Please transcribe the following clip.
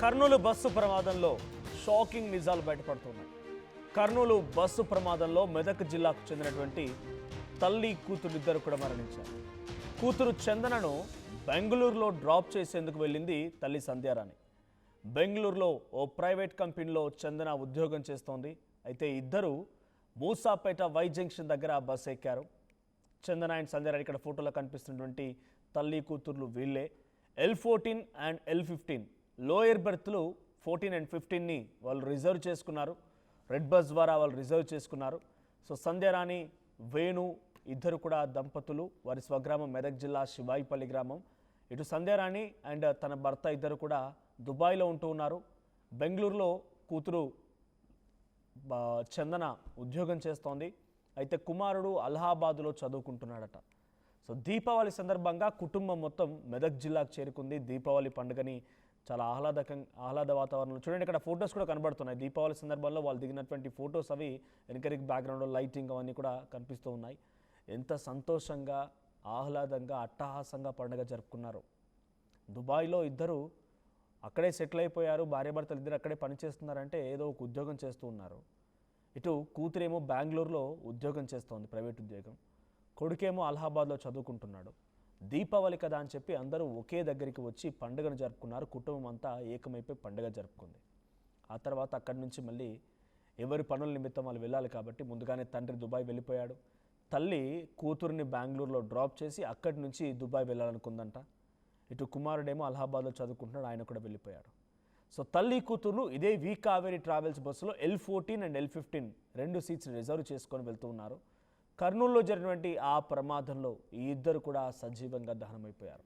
Kurnool bus ప్రమాదంలో shocking నిజాలు బయటపడుతున్నాయి. Kurnool bus ప్రమాదంలో మెదక్ జిల్లాకు చెందినటువంటి తల్లి కూతురిద్దరు కూడా మరణించారు. కూతురు చందనను బెంగళూరులో డ్రాప్ చేసేందుకు వెళ్ళింది తల్లి సంధ్యారాణి. బెంగళూరులో ఓ ప్రైవేట్ కంపెనీలో చందన ఉద్యోగం చేస్తోంది. అయితే ఇద్దరు మూసాపేట వై జంక్షన్ దగ్గర బస్సు ఎక్కారు. చందన అండ్ సంధ్యారాణి ఇక్కడ ఫోటోలో కనిపిస్తున్నటువంటి తల్లి కూతుర్లు వీళ్ళే. L14 అండ్ L15 లోయర్ బెర్త్లు 14 అండ్ 15ని వాళ్ళు రిజర్వ్ చేసుకున్నారు. రెడ్ బస్ ద్వారా వాళ్ళు రిజర్వ్ చేసుకున్నారు. సో సంధ్యారాణి వేణు ఇద్దరు కూడా దంపతులు. వారి స్వగ్రామం మెదక్ జిల్లా శివాయిపల్లి గ్రామం. ఇటు సంధ్యారాణి అండ్ తన భర్త ఇద్దరు కూడా దుబాయ్లో ఉంటూ ఉన్నారు. బెంగళూరులో కూతురు చందన ఉద్యోగం చేస్తోంది. అయితే కుమారుడు అలహాబాద్లో చదువుకుంటున్నాడట. సో దీపావళి సందర్భంగా కుటుంబం మొత్తం మెదక్ జిల్లాకు చేరుకుంది. దీపావళి పండుగని చాలా ఆహ్లాద వాతావరణంలో చూడండి. ఇక్కడ ఫొటోస్ కూడా కనబడుతున్నాయి. దీపావళి సందర్భంలో వాళ్ళు దిగినటువంటి ఫొటోస్ అవి వెనకరికి బ్యాక్గ్రౌండ్లో లైటింగ్ అవన్నీ కూడా కనిపిస్తూ ఉన్నాయి. ఎంత సంతోషంగా ఆహ్లాదంగా అట్టహాసంగా పండుగ జరుపుకున్నారు. దుబాయ్లో ఇద్దరు అక్కడే సెటిల్ అయిపోయారు. భార్యాభర్తలు ఇద్దరు అక్కడే పనిచేస్తున్నారంటే ఏదో ఒక ఉద్యోగం చేస్తూ ఉన్నారు. ఇటు కూతురేమో బెంగళూరులో ఉద్యోగం చేస్తోంది, ప్రైవేట్ ఉద్యోగం. కొడుకేమో అలహాబాద్లో చదువుకుంటున్నాడు. దీపావళి కదా అని చెప్పి అందరూ ఒకే దగ్గరికి వచ్చి పండుగను జరుపుకున్నారు. కుటుంబం అంతా ఏకమైపోయి పండుగ జరుపుకుంది. ఆ తర్వాత అక్కడి నుంచి మళ్ళీ ఎవరి పనుల నిమిత్తం వాళ్ళు వెళ్ళాలి కాబట్టి ముందుగానే తండ్రి దుబాయ్ వెళ్ళిపోయాడు. తల్లి కూతురిని బెంగళూరులో డ్రాప్ చేసి అక్కడి నుంచి దుబాయ్ వెళ్ళాలనుకుందంట. ఇటు కుమారుడేమో అలహాబాద్లో చదువుకుంటున్నాడు, ఆయన కూడా వెళ్ళిపోయాడు. సో తల్లి కూతురు ఇదే వి కావేరీ ట్రావెల్స్ బస్సులో L14 అండ్ L15 రెండు సీట్స్ రిజర్వ్ చేసుకొని వెళ్తూ ఉన్నారు. కర్నూలులో జరిగినటువంటి ఆ ప్రమాదంలో ఈ ఇద్దరు కూడా సజీవంగా దహనమైపోయారు.